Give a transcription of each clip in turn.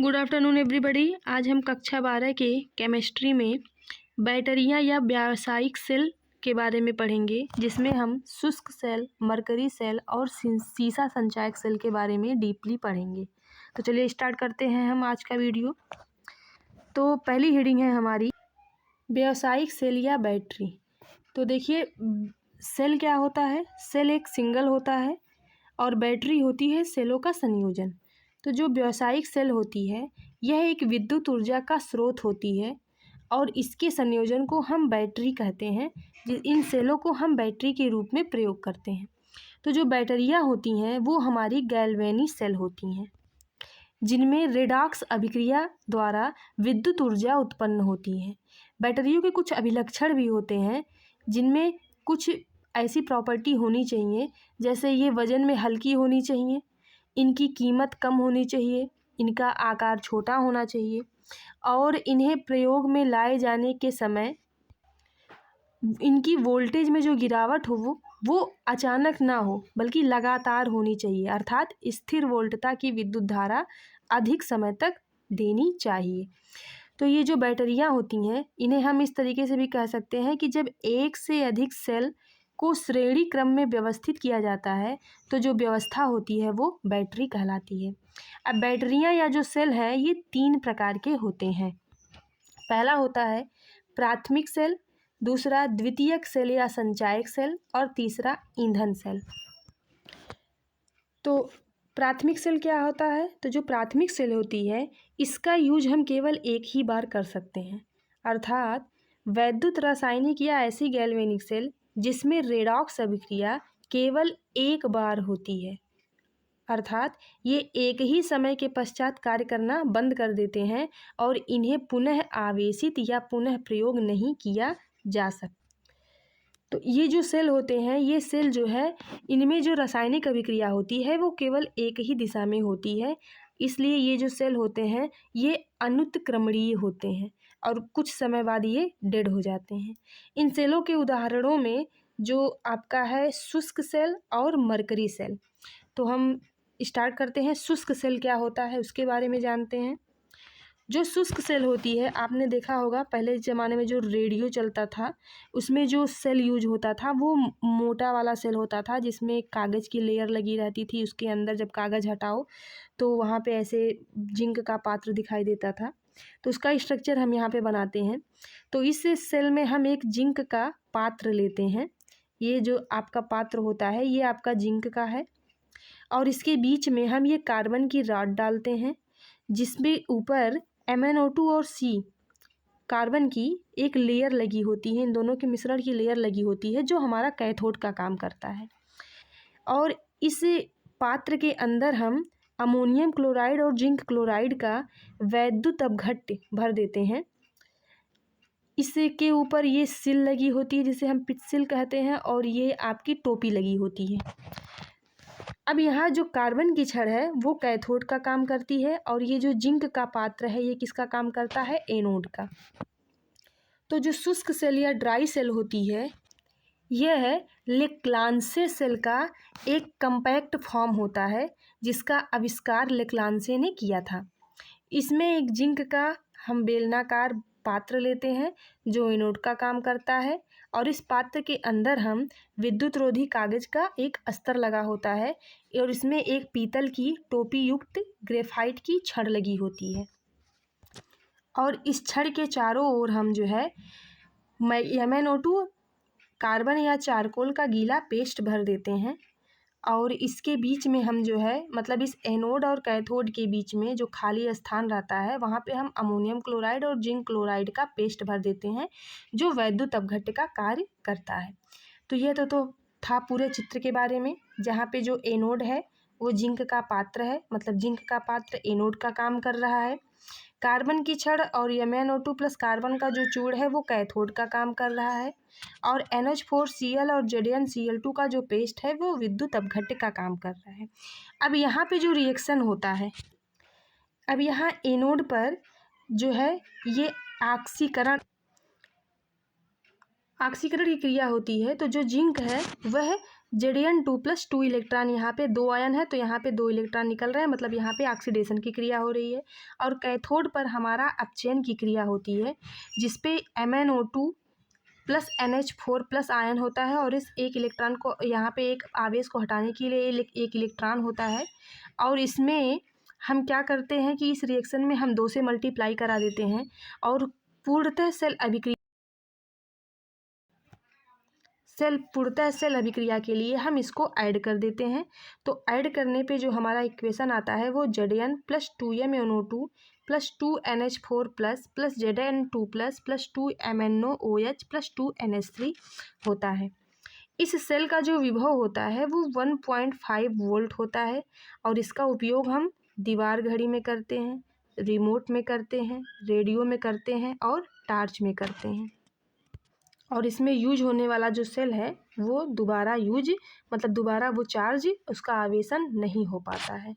Good afternoon everybody. आज हम कक्षा 12 के केमिस्ट्री में बैटरियां या व्यावसायिक सेल के बारे में पढ़ेंगे, जिसमें हम शुष्क सेल, मरकरी सेल और सीसा संचायक सेल के बारे में डीपली पढ़ेंगे। तो चलिए स्टार्ट करते हैं हम आज का वीडियो। तो पहली हेडिंग है हमारी व्यावसायिक सेल या बैटरी। तो देखिए, सेल क्या होता है? सेल एक सिंगल होता है और बैटरी होती है सेलों का संयोजन। तो जो व्यावसायिक सेल होती है, यह एक विद्युत ऊर्जा का स्रोत होती है और इसके संयोजन को हम बैटरी कहते हैं। इन सेलों को हम बैटरी के रूप में प्रयोग करते हैं। तो जो बैटरियां होती हैं वो हमारी गैल्वेनिक सेल होती हैं, जिनमें रेडॉक्स अभिक्रिया द्वारा विद्युत ऊर्जा उत्पन्न होती है। बैटरियों के कुछ अभिलक्षण भी होते हैं, जिनमें कुछ ऐसी प्रॉपर्टी होनी चाहिए, जैसे ये वजन में हल्की होनी चाहिए, इनकी कीमत कम होनी चाहिए, इनका आकार छोटा होना चाहिए और इन्हें प्रयोग में लाए जाने के समय इनकी वोल्टेज में जो गिरावट हो वो अचानक ना हो, बल्कि लगातार होनी चाहिए। अर्थात स्थिर वोल्टता की विद्युत धारा अधिक समय तक देनी चाहिए। तो ये जो बैटरियां होती हैं, इन्हें हम इस तरीके से भी कह सकते हैं कि जब एक से अधिक सेल को श्रेणी क्रम में व्यवस्थित किया जाता है, तो जो व्यवस्था होती है वो बैटरी कहलाती है। अब बैटरियां या जो सेल है, ये 3 प्रकार के होते हैं। पहला होता है प्राथमिक सेल, दूसरा द्वितीयक सेल या संचायक सेल और तीसरा ईंधन सेल। तो प्राथमिक सेल क्या होता है? तो जो प्राथमिक सेल होती है, इसका यूज हम केवल एक ही बार कर सकते हैं। अर्थात वैद्युत, रासायनिक या ऐसी गैल्वेनिक सेल जिसमें रेडॉक्स अभिक्रिया केवल एक बार होती है। अर्थात ये एक ही समय के पश्चात कार्य करना बंद कर देते हैं और इन्हें पुनः आवेशित या पुनः प्रयोग नहीं किया जा सकता। तो ये जो सेल होते हैं, ये सेल जो है, इनमें जो रासायनिक अभिक्रिया होती है वो केवल एक ही दिशा में होती है। इसलिए ये जो सेल होते हैं, ये अनुत्क्रमणीय होते हैं और कुछ समय बाद ये डेड हो जाते हैं। इन सेलों के उदाहरणों में जो आपका है शुष्क सेल और मरकरी सेल। तो हम स्टार्ट करते हैं। शुष्क सेल क्या होता है उसके बारे में जानते हैं। जो शुष्क सेल होती है, आपने देखा होगा पहले ज़माने में जो रेडियो चलता था, उसमें जो सेल यूज होता था वो मोटा वाला सेल होता था, जिसमें कागज़ की लेयर लगी रहती थी। उसके अंदर जब कागज़ हटाओ तो वहाँ पे ऐसे जिंक का पात्र दिखाई देता था। तो उसका स्ट्रक्चर हम यहाँ पे बनाते हैं। तो इस सेल में हम एक जिंक का पात्र लेते हैं। ये जो आपका पात्र होता है, ये आपका जिंक का है और इसके बीच में हम ये कार्बन की रॉड डालते हैं, जिसमें ऊपर MnO2 और C कार्बन की एक लेयर लगी होती है। इन दोनों के मिश्रण की लेयर लगी होती है, जो हमारा कैथोड का काम करता है। और इस पात्र के अंदर हम अमोनियम क्लोराइड और जिंक क्लोराइड का वैद्युत अपघट्य भर देते हैं। इसके ऊपर ये सिल लगी होती है, जिसे हम पिट सिल कहते हैं, और ये आपकी टोपी लगी होती है। अब यहाँ जो कार्बन की छड़ है वो कैथोड का काम करती है और ये जो जिंक का पात्र है ये किसका काम करता है? एनोड का। तो जो शुष्क सेल या ड्राई सेल होती है, यह लेक्लांसे सेल का एक कम्पैक्ट फॉर्म होता है, जिसका आविष्कार लेक्लांसे ने किया था। इसमें एक जिंक का हम बेलनाकार पात्र लेते हैं जो एनोड का काम करता है और इस पात्र के अंदर हम विद्युत रोधी कागज का एक अस्तर लगा होता है और इसमें एक पीतल की टोपी युक्त ग्रेफाइट की छड़ लगी होती है और इस छड़ के चारों ओर हम जो है MnO2 कार्बन या चारकोल का गीला पेस्ट भर देते हैं और इसके बीच में हम जो है, मतलब इस एनोड और कैथोड के बीच में जो खाली स्थान रहता है, वहाँ पे हम अमोनियम क्लोराइड और जिंक क्लोराइड का पेस्ट भर देते हैं, जो वैद्युत अपघट्य का कार्य करता है। तो यह तो था पूरे चित्र के बारे में, जहाँ पे जो एनोड है वो जिंक का पात्र है, मतलब जिंक का पात्र एनोड का काम कर रहा है। कार्बन की छड़ और MnO2 प्लस कार्बन का जो चूड़ है वो कैथोड का काम कर रहा है और NH4Cl और ZnCl2 का जो पेस्ट है वो विद्युत अपघट्य का काम कर रहा है। अब यहाँ पे जो रिएक्शन होता है, अब यहाँ एनोड पर जो है ये ऑक्सीकरण की क्रिया होती है। तो जो जिंक है वह Zn2 प्लस 2 इलेक्ट्रॉन, यहाँ पे 2 आयन है तो यहाँ पे 2 इलेक्ट्रॉन निकल रहे हैं, मतलब यहाँ पे ऑक्सीडेशन की क्रिया हो रही है। और कैथोड पर हमारा अपचयन की क्रिया होती है, जिसपे MnO2 plus NH4 plus ion होता है, और इस एक इलेक्ट्रॉन को, यहाँ पे एक आवेश को हटाने के लिए एक इलेक्ट्रॉन होता है। और इसमें हम क्या करते हैं कि इस रिएक्शन में हम 2 से मल्टीप्लाई करा देते हैं, और पूर्णतः सेल अभिक्रिया के लिए हम इसको ऐड कर देते हैं। तो ऐड करने पे जो हमारा इक्वेशन आता है वो Zn plus 2MnO2 plus 2NH4 plus Zn2 plus 2MnOH plus 2NH3 होता है। इस सेल का जो विभव होता है वो 1.5 वोल्ट होता है, और इसका उपयोग हम दीवार घड़ी में करते हैं, रिमोट में करते हैं, रेडियो में करते हैं और टार्च में करते हैं। और इसमें यूज होने वाला जो सेल है वो दोबारा वो चार्ज, उसका आवेशन नहीं हो पाता है।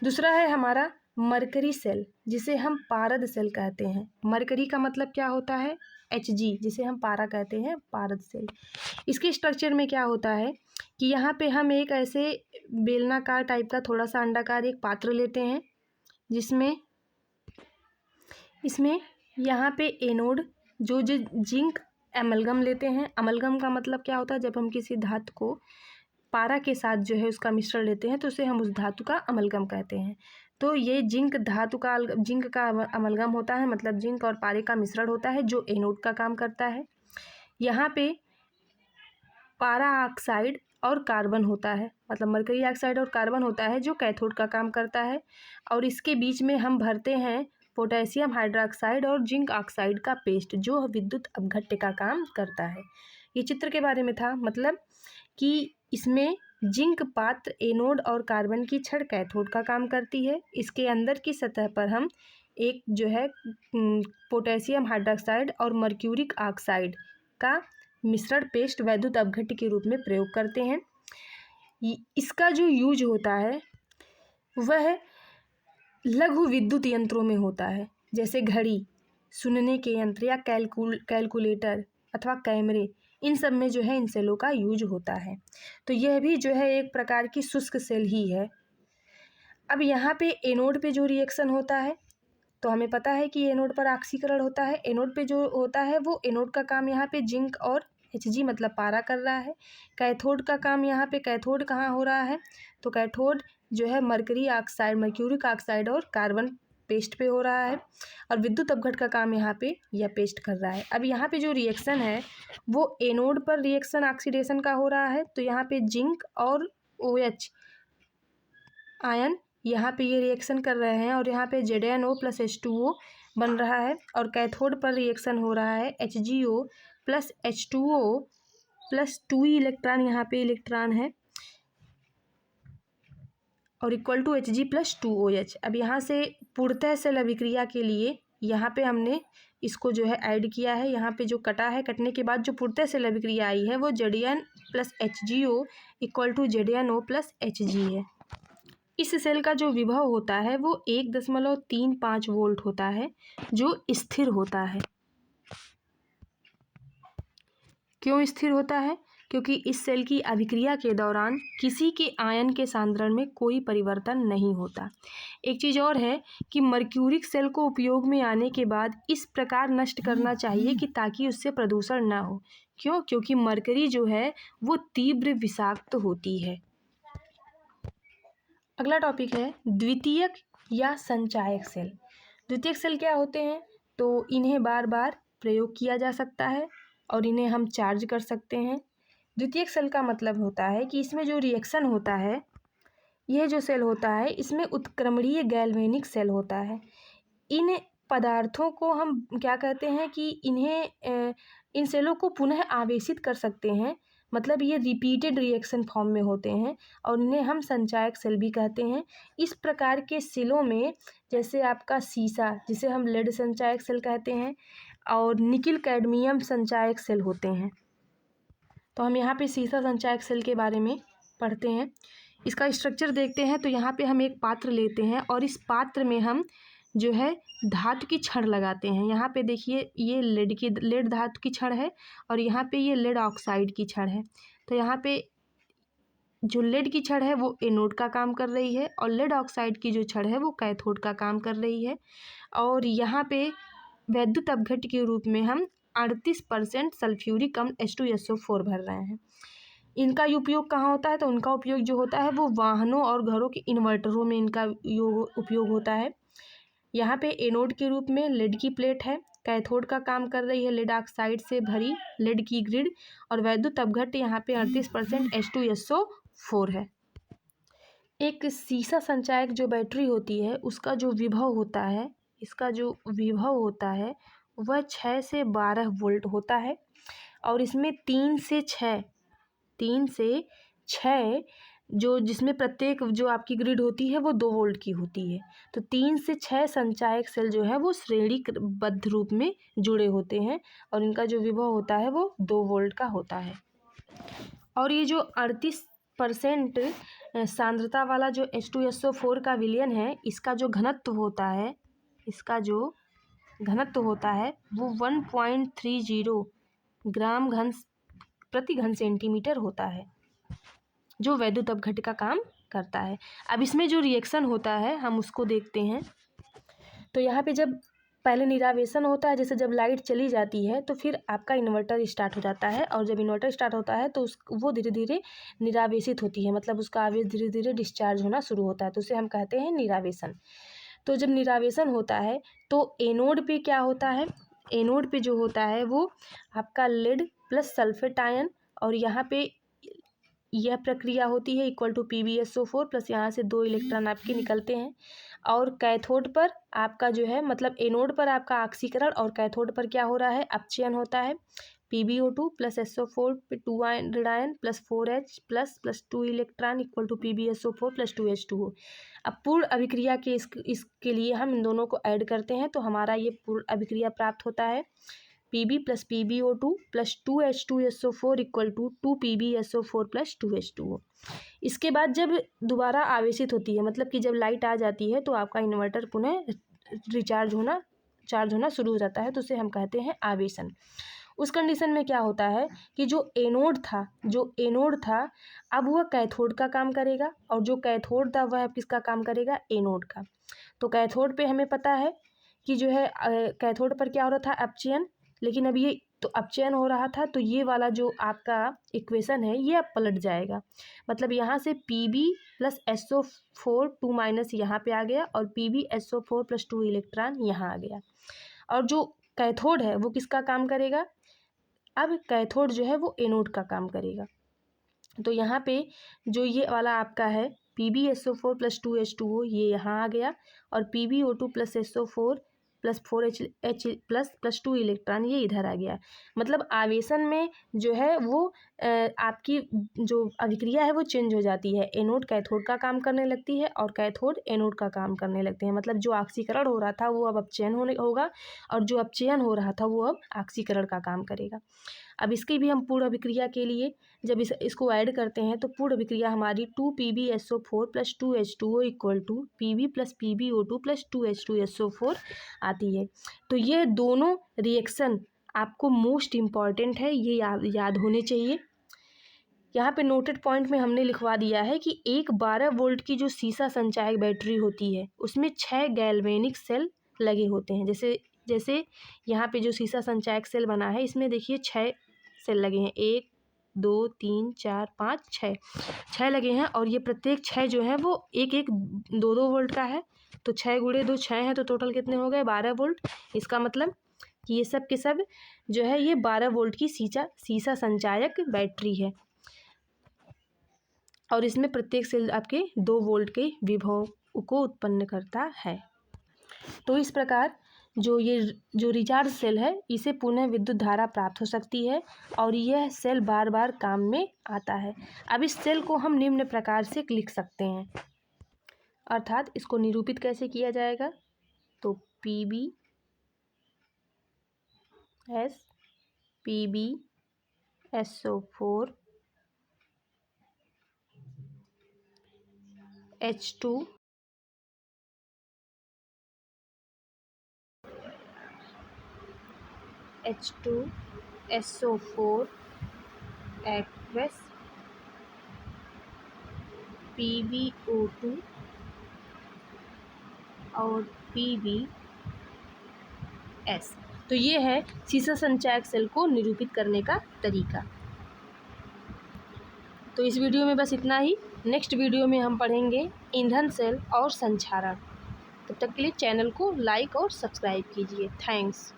दूसरा है हमारा मरकरी सेल, जिसे हम पारद सेल कहते हैं। मरकरी का मतलब क्या होता है? Hg, जिसे हम पारा कहते हैं, पारद सेल। इसके स्ट्रक्चर में क्या होता है कि यहाँ पे हम एक ऐसे बेलनाकार टाइप का थोड़ा सा अंडाकार एक पात्र लेते हैं, जिसमें इसमें यहाँ पे एनोड जो जिंक एमलगम लेते हैं। अमलगम का मतलब क्या होता है? जब हम किसी धातु को पारा के साथ जो है उसका मिश्रण लेते हैं तो उसे हम उस धातु का अमलगम कहते हैं। तो ये जिंक का अमलगम होता है, मतलब जिंक और पारे का मिश्रण होता है जो एनोड का काम करता है। यहाँ पे पारा ऑक्साइड और कार्बन होता है, मतलब मरकरी ऑक्साइड और कार्बन होता है जो कैथोड का काम करता है। और इसके बीच में हम भरते हैं पोटेशियम हाइड्रोक्साइड और जिंक ऑक्साइड का पेस्ट, जो विद्युत अपघट्य का काम करता है। ये चित्र के बारे में था, मतलब कि इसमें जिंक पात्र एनोड और कार्बन की छड़ कैथोड का काम करती है। इसके अंदर की सतह पर हम एक जो है पोटेशियम हाइड्रोक्साइड और मर्क्यूरिक ऑक्साइड का मिश्रण पेस्ट वैद्युत अपघट्य के रूप में प्रयोग करते हैं। इसका जो यूज होता है वह लघु विद्युत यंत्रों में होता है, जैसे घड़ी, सुनने के यंत्र या कैलकुलेटर अथवा कैमरे, इन सब में जो है इन सेलों का यूज होता है। तो यह भी जो है एक प्रकार की शुष्क सेल ही है। अब यहाँ पे एनोड पे जो रिएक्शन होता है तो हमें पता है कि एनोड पर ऑक्सीकरण होता है। एनोड पे जो होता है वो एनोड का काम यहाँ पे जिंक और Hg मतलब पारा कर रहा है। कैथोड का काम यहाँ पे, कैथोड कहाँ हो रहा है? तो कैथोड जो है मर्क्यूरिक ऑक्साइड और कार्बन पेस्ट पे हो रहा है, और विद्युत अपघट्य का काम यहाँ पे यह पेस्ट कर रहा है। अब यहाँ पे जो रिएक्शन है वो एनोड पर रिएक्शन ऑक्सीडेशन का हो रहा है, तो यहाँ पे जिंक और OH आयन यहाँ पे ये रिएक्शन कर रहे हैं, और यहाँ पे ZnO प्लस H2O बन रहा है। और कैथोड पर रिएक्शन हो रहा है HgO plus H2O plus 2 electron, यहाँ पे इलेक्ट्रॉन है, और equal to Hg plus 2OH। अब यहाँ से पूर्णतः सेल अभिक्रिया के लिए यहाँ पे हमने इसको जो है ऐड किया है। यहाँ पे जो कटा है, कटने के बाद जो पूर्णतः सेल अभिक्रिया आई है वो Zn plus HgO equal to ZnO plus Hg है। इस सेल का जो विभव होता है वो 1.35 वोल्ट होता है, जो स्थिर होता है। क्यों स्थिर होता है? क्योंकि इस सेल की अभिक्रिया के दौरान किसी के आयन के सांद्रण में कोई परिवर्तन नहीं होता। एक चीज़ और है कि मर्क्यूरिक सेल को उपयोग में आने के बाद इस प्रकार नष्ट करना चाहिए कि ताकि उससे प्रदूषण ना हो। क्यों? क्योंकि मरकरी जो है वो तीव्र विषाक्त होती है। अगला टॉपिक है द्वितीयक या संचायक सेल। द्वितीयक सेल क्या होते हैं? तो इन्हें बार बार प्रयोग किया जा सकता है और इन्हें हम चार्ज कर सकते हैं। द्वितीयक सेल का मतलब होता है कि इसमें जो रिएक्शन होता है, यह जो सेल होता है इसमें उत्क्रमणीय गैल्वेनिक सेल होता है। इन पदार्थों को हम क्या कहते हैं कि इन सेलों को पुनः आवेशित कर सकते हैं, मतलब ये रिपीटेड रिएक्शन फॉर्म में होते हैं, और इन्हें हम संचायक सेल भी कहते हैं। इस प्रकार के सेलों में जैसे आपका सीसा, जिसे हम लेड संचायक सेल कहते हैं, और निकिल कैडमियम संचायक सेल होते हैं। तो हम यहाँ पे सीसा संचायक सेल के बारे में पढ़ते हैं। इसका स्ट्रक्चर देखते हैं। तो यहाँ पे हम एक पात्र लेते हैं और इस पात्र में हम जो है धातु की छड़ लगाते हैं। यहाँ पे देखिए ये लेड धातु की छड़ है और यहाँ पे ये लेड ऑक्साइड की छड़ है। तो यहाँ पे जो लेड की छड़ है वो एनोड का काम कर रही है और लेड ऑक्साइड की जो छड़ है वो कैथोड का काम कर रही है। और यहाँ पे वैद्युत अपघट्य के रूप में हम 38% सल्फ्यूरिक अम्ल H2SO4 भर रहे हैं। इनका उपयोग कहाँ होता है? तो उनका उपयोग जो होता है वो वाहनों और घरों के इन्वर्टरों में इनका उपयोग होता है। यहाँ पे एनोड के रूप में लेड की प्लेट है, कैथोड का काम कर रही है लेड ऑक्साइड से भरी लेड की ग्रिड, और वैद्युत अपघट्य यहाँ पे 38% H2SO4 है। एक सीसा संचायक जो बैटरी होती है उसका जो विभव होता है, इसका जो विभव होता है वह 6 से 12 वोल्ट होता है और इसमें 3 से 6 जो जिसमें प्रत्येक जो आपकी ग्रिड होती है वो 2 वोल्ट की होती है। तो 3 से 6 संचायक सेल जो है वो श्रेणीबद्ध रूप में जुड़े होते हैं और इनका जो विभव होता है वो 2 वोल्ट का होता है। और ये जो 38% सांद्रता वाला जो H2SO4 का विलयन है, इसका जो घनत्व होता है वो 1.30 ग्राम प्रति घन सेंटीमीटर होता है, जो वैद्युत अपघट्य का काम करता है। अब इसमें जो रिएक्शन होता है हम उसको देखते हैं। तो यहाँ पे जब पहले निरावेशन होता है, जैसे जब लाइट चली जाती है तो फिर आपका इन्वर्टर स्टार्ट हो जाता है और जब इन्वर्टर स्टार्ट होता है तो वो धीरे धीरे निरावेशित होती है, मतलब उसका आवेश धीरे धीरे डिस्चार्ज होना शुरू होता है, तो उसे हम कहते हैं निरावेशन। तो जब निरावेशन होता है तो एनोड पे क्या होता है? एनोड पे जो होता है वो आपका लेड प्लस सल्फेट आयन, और यहाँ पे यह प्रक्रिया होती है इक्वल टू PbSO4 प्लस यहाँ से 2 इलेक्ट्रॉन आपके निकलते हैं। और कैथोड पर आपका जो है, मतलब एनोड पर आपका ऑक्सीकरण और कैथोड पर क्या हो रहा है? अपचयन होता है। PbO2 प्लस SO4 पे 2 ion plus 4H plus 2 electron equal to PbSO4 plus 2H2O। अब पूर्ण अभिक्रिया के इसके लिए हम इन दोनों को ऐड करते हैं तो हमारा ये पूर्ण अभिक्रिया प्राप्त होता है। Pb plus PbO2 plus 2H2SO4 equal to 2PbSO4 plus 2H2O। इसके बाद जब दोबारा आवेशित होती है, मतलब कि जब लाइट आ जाती है तो आपका इन्वर्टर पुनः चार्ज होना शुरू हो जाता है, तो उसे हम कहते हैं आवेशन। उस कंडीशन में क्या होता है कि जो एनोड था अब वह कैथोड का काम करेगा, और जो कैथोड था वह किसका काम करेगा? एनोड का। तो कैथोड पे हमें पता है कि जो है कैथोड पर क्या हो रहा था? अपचयन। लेकिन अब ये तो अपचयन हो रहा था तो ये वाला जो आपका इक्वेशन है ये अब पलट जाएगा, मतलब यहाँ से Pb प्लस SO4 2 माइनस यहाँ पे आ गया और PbSO4 प्लस 2 इलेक्ट्रॉन यहाँ आ गया। और जो कैथोड है वो किसका काम करेगा? अब कैथोड जो है वो एनोड का काम करेगा। तो यहाँ पे जो ये वाला आपका है PbSO4 प्लस 2H2O ये यहाँ आ गया और PbO2 plus SO4 plus 4H plus 2 electron ये इधर आ गया। मतलब आवेशन में जो है वो आपकी जो अभिक्रिया है वो चेंज हो जाती है, एनोड कैथोड का काम करने लगती है और कैथोड एनोड का काम करने लगते हैं। मतलब जो ऑक्सीकरण हो रहा था वो अब अपचयन होगा और जो अपचयन हो रहा था वो अब ऑक्सीकरण का काम करेगा। अब इसकी भी हम पूर्ण अभिक्रिया के लिए जब इसको ऐड करते हैं तो पूर्ण अभिक्रिया हमारी 2PbSO4 plus 2H2O equal to Pb plus PbO2 plus 2H2SO4 आती है। तो ये दोनों रिएक्शन आपको मोस्ट इम्पॉर्टेंट है, ये याद होने चाहिए। यहाँ पे नोटेड पॉइंट में हमने लिखवा दिया है कि एक 12 वोल्ट की जो सीसा संचायक बैटरी होती है उसमें 6 गैल्वेनिक सेल लगे होते हैं। जैसे यहाँ पे जो सीसा संचायक सेल बना है इसमें देखिए 6 सेल लगे हैं, 1 2 3 4 5 6 लगे हैं और ये प्रत्येक 6 जो है वो एक 2 वोल्ट का है। तो 6 गुणे 2 6 है तो टोटल कितने हो गए? 12 वोल्ट। इसका मतलब कि ये सब के सब जो है ये 12 वोल्ट की सीसा संचायक बैटरी है और इसमें प्रत्येक सेल आपके 2 वोल्ट के विभव को उत्पन्न करता है। तो इस प्रकार जो रिचार्ज सेल है इसे पुनः विद्युत धारा प्राप्त हो सकती है और यह सेल बार बार काम में आता है। अब इस सेल को हम निम्न प्रकार से लिख सकते हैं, अर्थात इसको निरूपित कैसे किया जाएगा? तो PbSO4 H2SO4 aqueous PbO2 और PbS। तो ये है सीसा संचायक सेल को निरूपित करने का तरीका। तो इस वीडियो में बस इतना ही। नेक्स्ट वीडियो में हम पढ़ेंगे ईंधन सेल और संक्षारण। तब तक के लिए चैनल को लाइक और सब्सक्राइब कीजिए। थैंक्स।